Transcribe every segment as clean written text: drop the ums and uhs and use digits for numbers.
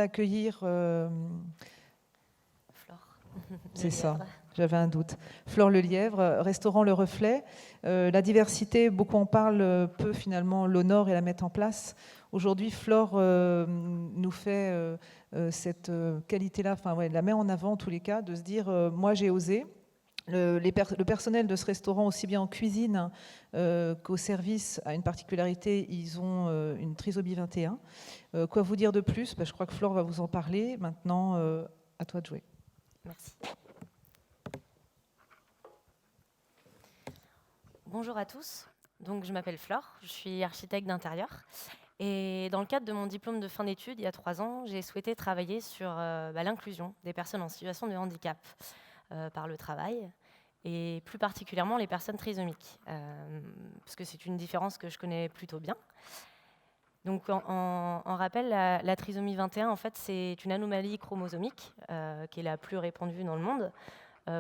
d'accueillir... Flore. C'est ça, j'avais un doute. Flore Lelièvre, restaurant Le Reflet. La diversité, beaucoup en parlent, peu finalement l'honneur et la mettre en place. Aujourd'hui, Flore nous fait cette qualité-là, enfin, ouais, la met en avant en tous les cas, de se dire moi j'ai osé. Le personnel de ce restaurant, aussi bien en cuisine qu'au service, a une particularité, ils ont une trisomie 21. Quoi vous dire de plus? Je crois que Flore va vous en parler. Maintenant, à toi de jouer. Merci. Bonjour à tous. Donc, je m'appelle Flore, je suis architecte d'intérieur. Et dans le cadre de mon diplôme de fin d'études, il y a 3 ans, j'ai souhaité travailler sur l'inclusion des personnes en situation de handicap par le travail, et plus particulièrement les personnes trisomiques, parce que c'est une différence que je connais plutôt bien. Donc, en rappel, la trisomie 21, en fait, c'est une anomalie chromosomique qui est la plus répandue dans le monde.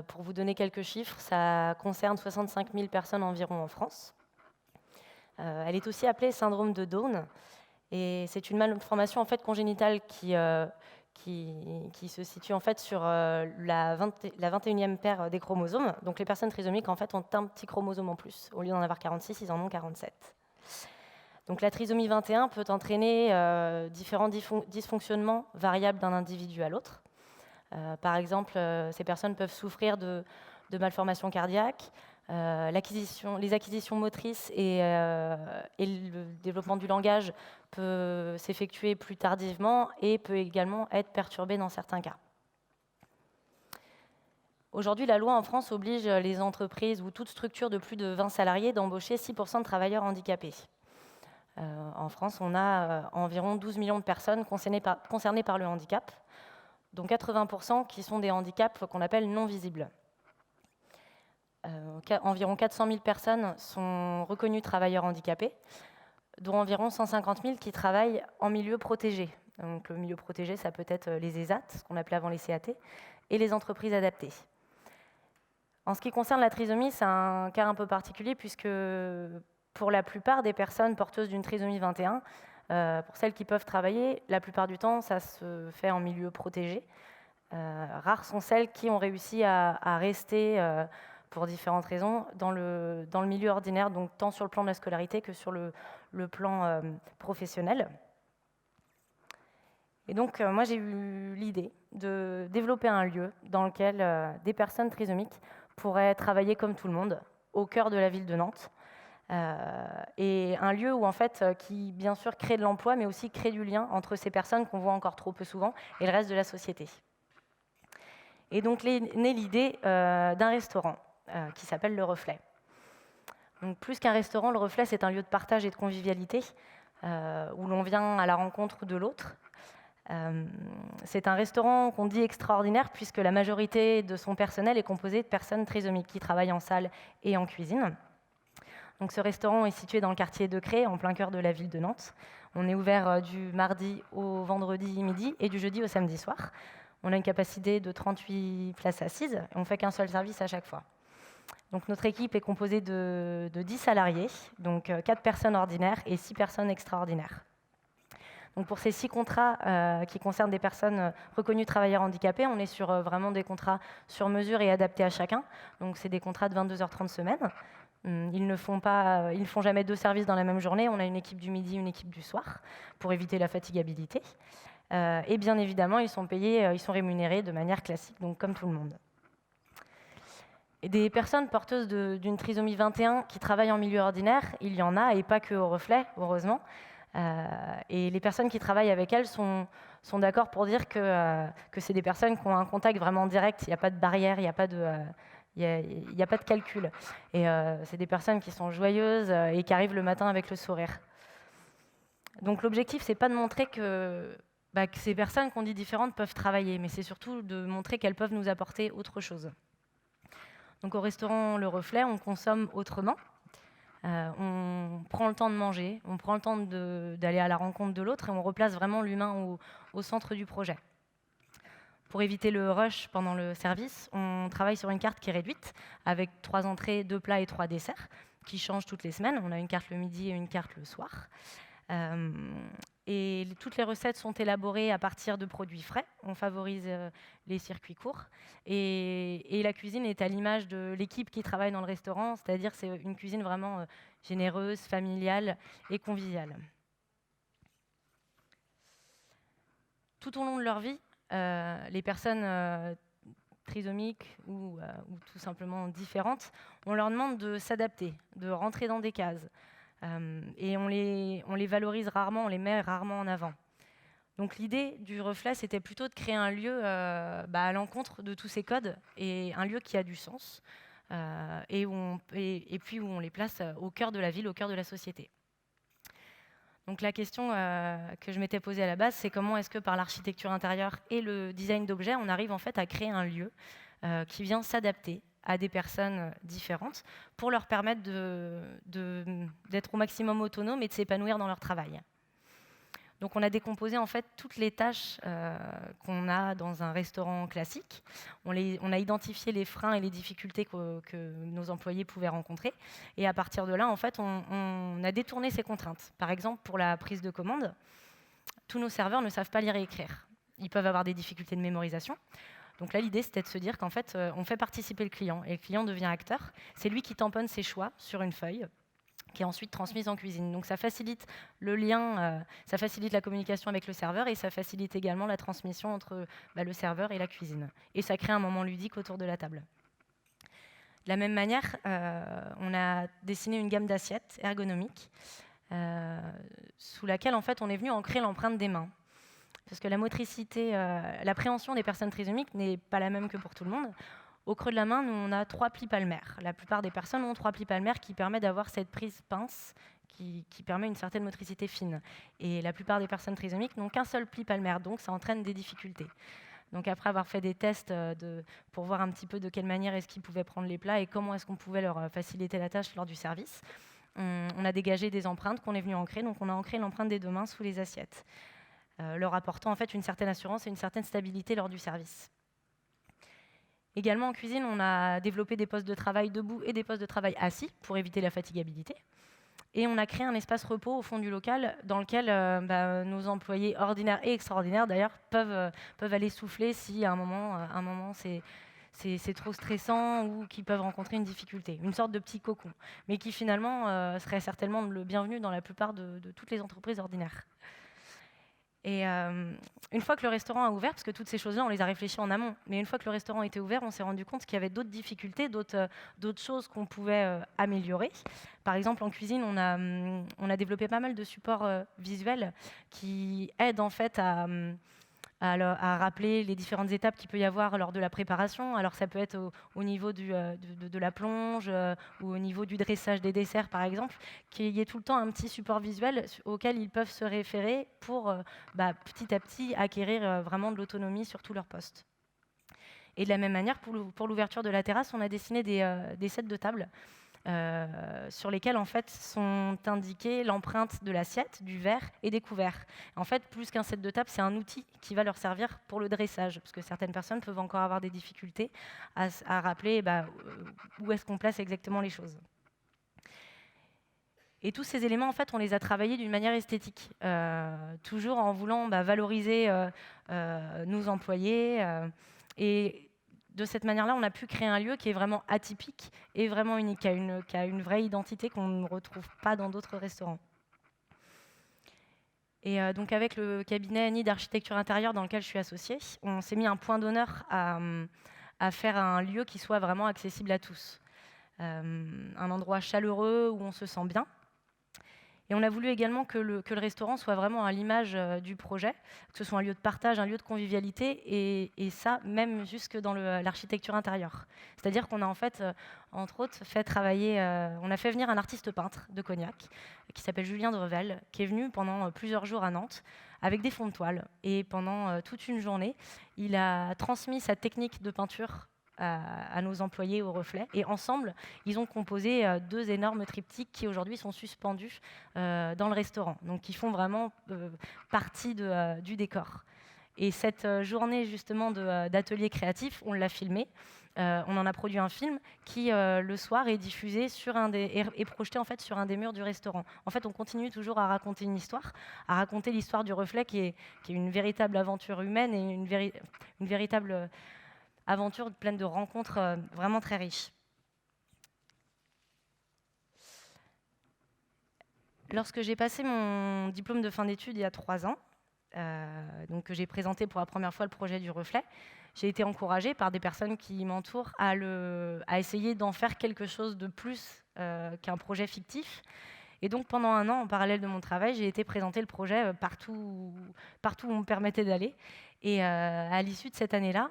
Pour vous donner quelques chiffres, ça concerne 65 000 personnes environ en France. Elle est aussi appelée syndrome de Down, et c'est une malformation en fait congénitale qui se situe en fait sur la 21e paire des chromosomes. Donc les personnes trisomiques en fait ont un petit chromosome en plus. Au lieu d'en avoir 46, ils en ont 47. Donc la trisomie 21 peut entraîner différents dysfonctionnements variables d'un individu à l'autre. Par exemple, ces personnes peuvent souffrir de malformations cardiaques, les acquisitions motrices et le développement du langage peut s'effectuer plus tardivement et peut également être perturbé dans certains cas. Aujourd'hui, la loi en France oblige les entreprises ou toute structure de plus de 20 salariés d'embaucher 6% de travailleurs handicapés. En France, on a environ 12 millions de personnes concernées par le handicap, dont 80% qui sont des handicaps qu'on appelle non visibles. Environ 400 000 personnes sont reconnues travailleurs handicapés, dont environ 150 000 qui travaillent en milieu protégé. Donc, le milieu protégé, ça peut être les ESAT, ce qu'on appelait avant les CAT, et les entreprises adaptées. En ce qui concerne la trisomie, c'est un cas un peu particulier puisque pour la plupart des personnes porteuses d'une trisomie 21, pour celles qui peuvent travailler, la plupart du temps, ça se fait en milieu protégé. Rares sont celles qui ont réussi à rester, pour différentes raisons, dans le milieu ordinaire, donc tant sur le plan de la scolarité que sur le plan professionnel. Et donc, moi, j'ai eu l'idée de développer un lieu dans lequel des personnes trisomiques pourraient travailler comme tout le monde, au cœur de la ville de Nantes. Et un lieu où, en fait, qui, bien sûr, crée de l'emploi, mais aussi crée du lien entre ces personnes qu'on voit encore trop peu souvent et le reste de la société. Et donc, naît l'idée d'un restaurant qui s'appelle Le Reflet. Donc, plus qu'un restaurant, Le Reflet, c'est un lieu de partage et de convivialité où l'on vient à la rencontre de l'autre. C'est un restaurant qu'on dit extraordinaire puisque la majorité de son personnel est composé de personnes trisomiques qui travaillent en salle et en cuisine. Donc, ce restaurant est situé dans le quartier de Cré, en plein cœur de la ville de Nantes. On est ouvert du mardi au vendredi midi et du jeudi au samedi soir. On a une capacité de 38 places assises et on ne fait qu'un seul service à chaque fois. Donc, notre équipe est composée de 10 salariés, donc 4 personnes ordinaires et 6 personnes extraordinaires. Donc, pour ces 6 contrats qui concernent des personnes reconnues travailleurs handicapés, on est sur vraiment des contrats sur mesure et adaptés à chacun. Donc, c'est des contrats de 22h30 semaine. Ils ne font jamais 2 services dans la même journée. On a une équipe du midi, une équipe du soir, pour éviter la fatigabilité. Et bien évidemment, ils sont rémunérés de manière classique, donc comme tout le monde. Et des personnes porteuses d'une trisomie 21 qui travaillent en milieu ordinaire, il y en a, et pas que au Reflet, heureusement. Et les personnes qui travaillent avec elles sont d'accord pour dire que c'est des personnes qui ont un contact vraiment direct. Il n'y a pas de barrière, il n'y a pas de calcul. Et c'est des personnes qui sont joyeuses et qui arrivent le matin avec le sourire. Donc l'objectif, c'est pas de montrer que ces personnes qu'on dit différentes peuvent travailler, mais c'est surtout de montrer qu'elles peuvent nous apporter autre chose. Donc au restaurant Le Reflet, on consomme autrement. On prend le temps de manger, on prend le temps d'aller à la rencontre de l'autre et on replace vraiment l'humain au centre du projet. Pour éviter le rush pendant le service, on travaille sur une carte qui est réduite avec 3 entrées, 2 plats et 3 desserts qui changent toutes les semaines. On a une carte le midi et une carte le soir. Et toutes les recettes sont élaborées à partir de produits frais. On favorise les circuits courts. Et la cuisine est à l'image de l'équipe qui travaille dans le restaurant, c'est-à-dire c'est une cuisine vraiment généreuse, familiale et conviviale. Tout au long de leur vie, les personnes trisomiques ou tout simplement différentes, on leur demande de s'adapter, de rentrer dans des cases. Et on les valorise rarement, on les met rarement en avant. Donc l'idée du reflet, c'était plutôt de créer un lieu à l'encontre de tous ces codes, et un lieu qui a du sens, et puis où on les place au cœur de la ville, au cœur de la société. Donc la question que je m'étais posée à la base, c'est comment est-ce que par l'architecture intérieure et le design d'objets, on arrive en fait à créer un lieu qui vient s'adapter à des personnes différentes pour leur permettre d'être au maximum autonomes et de s'épanouir dans leur travail. Donc on a décomposé en fait toutes les tâches qu'on a dans un restaurant classique. On a identifié les freins et les difficultés que nos employés pouvaient rencontrer. Et à partir de là, en fait, on a détourné ces contraintes. Par exemple, pour la prise de commande, tous nos serveurs ne savent pas lire et écrire. Ils peuvent avoir des difficultés de mémorisation. Donc là, l'idée, c'était de se dire qu'en fait, on fait participer le client. Et le client devient acteur. C'est lui qui tamponne ses choix sur une feuille, qui est ensuite transmise en cuisine. Donc ça facilite le lien, ça facilite la communication avec le serveur, et ça facilite également la transmission entre le serveur et la cuisine. Et ça crée un moment ludique autour de la table. De la même manière, on a dessiné une gamme d'assiettes ergonomiques sous laquelle en fait, on est venu ancrer l'empreinte des mains. Parce que la motricité, l'appréhension des personnes trisomiques n'est pas la même que pour tout le monde. Au creux de la main, nous, on a 3 plis palmaires. La plupart des personnes ont 3 plis palmaires qui permettent d'avoir cette prise pince qui permet une certaine motricité fine. Et la plupart des personnes trisomiques n'ont qu'un seul pli palmaire, donc ça entraîne des difficultés. Donc après avoir fait des tests pour voir un petit peu de quelle manière est-ce qu'ils pouvaient prendre les plats et comment est-ce qu'on pouvait leur faciliter la tâche lors du service, on a dégagé des empreintes qu'on est venu ancrer. Donc on a ancré l'empreinte des 2 mains sous les assiettes, leur apportant en fait une certaine assurance et une certaine stabilité lors du service. Également en cuisine, on a développé des postes de travail debout et des postes de travail assis pour éviter la fatigabilité. Et on a créé un espace repos au fond du local dans lequel nos employés ordinaires et extraordinaires d'ailleurs peuvent aller souffler si à un moment c'est trop stressant ou qu'ils peuvent rencontrer une difficulté. Une sorte de petit cocon, mais qui finalement serait certainement le bienvenu dans la plupart de toutes les entreprises ordinaires. Et une fois que le restaurant a ouvert, parce que toutes ces choses-là, on les a réfléchies en amont, mais une fois que le restaurant était ouvert, on s'est rendu compte qu'il y avait d'autres difficultés, d'autres choses qu'on pouvait améliorer. Par exemple, en cuisine, on a développé pas mal de supports visuels qui aident en fait à rappeler les différentes étapes qu'il peut y avoir lors de la préparation. Alors ça peut être au niveau de la plonge ou au niveau du dressage des desserts, par exemple, qu'il y ait tout le temps un petit support visuel auquel ils peuvent se référer pour petit à petit acquérir vraiment de l'autonomie sur tout leur poste. Et de la même manière, pour l'ouverture de la terrasse, on a dessiné des sets de tables sur lesquels en fait sont indiquées l'empreinte de l'assiette, du verre et des couverts. En fait, plus qu'un set de table, c'est un outil qui va leur servir pour le dressage, parce que certaines personnes peuvent encore avoir des difficultés à rappeler où est-ce qu'on place exactement les choses. Et tous ces éléments, en fait, on les a travaillés d'une manière esthétique, toujours en voulant valoriser nos employés. Et de cette manière-là, on a pu créer un lieu qui est vraiment atypique et vraiment unique, qui a une vraie identité qu'on ne retrouve pas dans d'autres restaurants. Et donc avec le cabinet Nid d'architecture intérieure dans lequel je suis associée, on s'est mis un point d'honneur à faire un lieu qui soit vraiment accessible à tous. Un endroit chaleureux où on se sent bien. Et on a voulu également que le restaurant soit vraiment à l'image du projet, que ce soit un lieu de partage, un lieu de convivialité, et ça, même jusque dans l'architecture intérieure. C'est-à-dire qu'on a en fait, entre autres, fait travailler, on a fait venir un artiste peintre de Cognac, qui s'appelle Julien Drevel, qui est venu pendant plusieurs jours à Nantes, avec des fonds de toile. Et pendant toute une journée, il a transmis sa technique de peinture à nos employés au reflet. Et ensemble, ils ont composé 2 énormes triptyques qui aujourd'hui sont suspendus dans le restaurant, donc qui font vraiment partie du décor. Et cette journée justement d'atelier créatif, on l'a filmée on en a produit un film qui, le soir, est diffusé est projeté en fait sur un des murs du restaurant. En fait, on continue toujours à raconter une histoire, à raconter l'histoire du reflet qui est une véritable aventure humaine et une véritable aventure pleine de rencontres vraiment très riches. Lorsque j'ai passé mon diplôme de fin d'études il y a 3 ans, donc que j'ai présenté pour la première fois le projet du reflet, j'ai été encouragée par des personnes qui m'entourent à essayer d'en faire quelque chose de plus qu'un projet fictif. Et donc pendant 1 an, en parallèle de mon travail, j'ai été présenter le projet partout où on me permettait d'aller. Et à l'issue de cette année-là,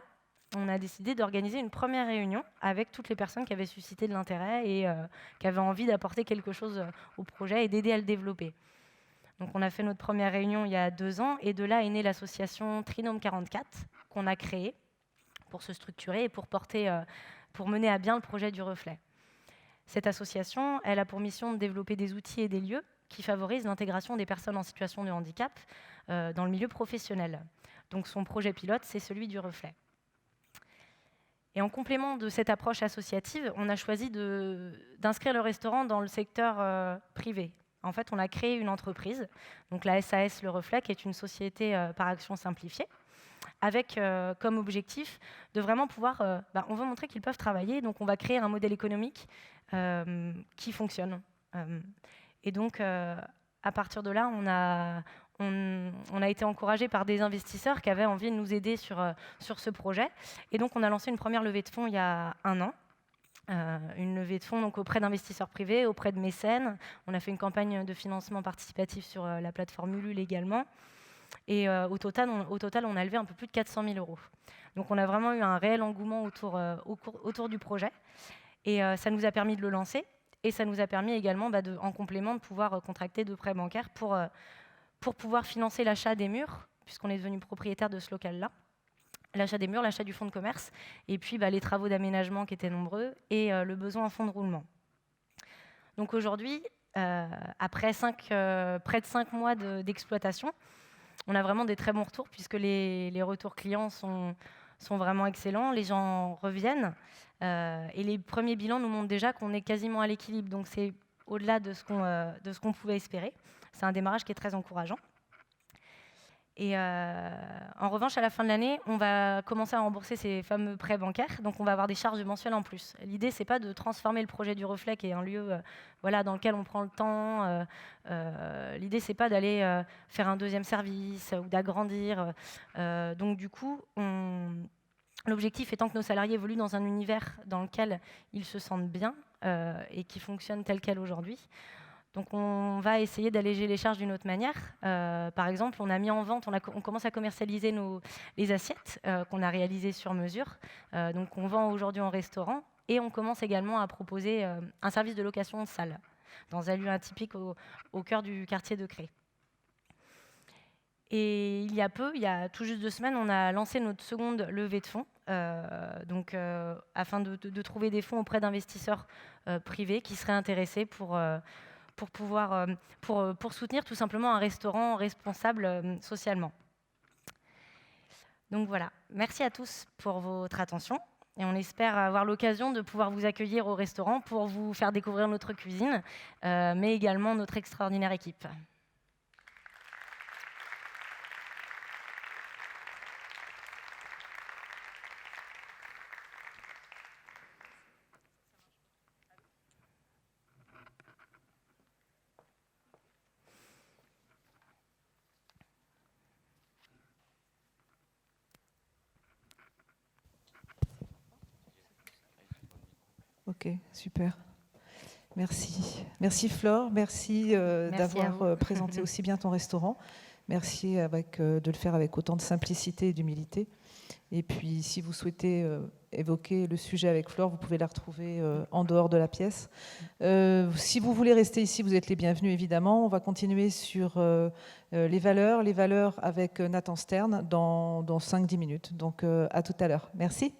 on a décidé d'organiser une première réunion avec toutes les personnes qui avaient suscité de l'intérêt et qui avaient envie d'apporter quelque chose au projet et d'aider à le développer. Donc on a fait notre première réunion il y a 2 ans et de là est née l'association Trinôme 44 qu'on a créée pour se structurer et pour mener à bien le projet du reflet. Cette association, elle a pour mission de développer des outils et des lieux qui favorisent l'intégration des personnes en situation de handicap dans le milieu professionnel. Donc son projet pilote, c'est celui du reflet. Et en complément de cette approche associative, on a choisi d'inscrire le restaurant dans le secteur privé. En fait, on a créé une entreprise, donc la SAS Le Reflet, qui est une société par action simplifiée, avec comme objectif de vraiment pouvoir... on veut montrer qu'ils peuvent travailler, donc on va créer un modèle économique qui fonctionne. Et donc, à partir de là, on a été encouragé par des investisseurs qui avaient envie de nous aider sur ce projet. Et donc, on a lancé une première levée de fonds il y a 1 an. Une levée de fonds donc, auprès d'investisseurs privés, auprès de mécènes. On a fait une campagne de financement participatif sur la plateforme Ulule également. Et au total, on a levé un peu plus de 400 000 €. Donc, on a vraiment eu un réel engouement autour du projet. Et ça nous a permis de le lancer. Et ça nous a permis également, en complément, de pouvoir contracter de prêts bancaires pour pouvoir financer l'achat des murs, puisqu'on est devenu propriétaire de ce local-là. L'achat des murs, l'achat du fonds de commerce, et puis les travaux d'aménagement qui étaient nombreux, et le besoin en fonds de roulement. Donc aujourd'hui, après près de 5 mois d'exploitation, on a vraiment des très bons retours, puisque les retours clients sont vraiment excellents, les gens reviennent, et les premiers bilans nous montrent déjà qu'on est quasiment à l'équilibre, donc c'est au-delà de ce qu'on pouvait espérer. C'est un démarrage qui est très encourageant. Et en revanche, à la fin de l'année, on va commencer à rembourser ces fameux prêts bancaires. Donc, on va avoir des charges mensuelles en plus. L'idée, c'est pas de transformer le projet du reflet, qui est un lieu dans lequel on prend le temps. L'idée, c'est pas d'aller faire un deuxième service ou d'agrandir. Donc, du coup, l'objectif étant que nos salariés évoluent dans un univers dans lequel ils se sentent bien et qui fonctionne tel quel aujourd'hui. Donc on va essayer d'alléger les charges d'une autre manière. Par exemple, on a mis en vente, on commence à commercialiser les assiettes qu'on a réalisées sur mesure. Donc on vend aujourd'hui en restaurant et on commence également à proposer un service de location de salle dans un lieu atypique au cœur du quartier de Cré. Et il y a tout juste 2 semaines, on a lancé notre seconde levée de fonds, afin de trouver des fonds auprès d'investisseurs privés qui seraient intéressés pour soutenir tout simplement un restaurant responsable socialement. Donc voilà, merci à tous pour votre attention et on espère avoir l'occasion de pouvoir vous accueillir au restaurant pour vous faire découvrir notre cuisine, mais également notre extraordinaire équipe. Ok, super. Merci. Merci Flore, merci d'avoir présenté aussi bien ton restaurant. Merci de le faire avec autant de simplicité et d'humilité. Et puis, si vous souhaitez évoquer le sujet avec Flore, vous pouvez la retrouver en dehors de la pièce. Si vous voulez rester ici, vous êtes les bienvenus, évidemment. On va continuer sur les valeurs avec Nathan Stern dans 5-10 minutes. Donc, à tout à l'heure. Merci.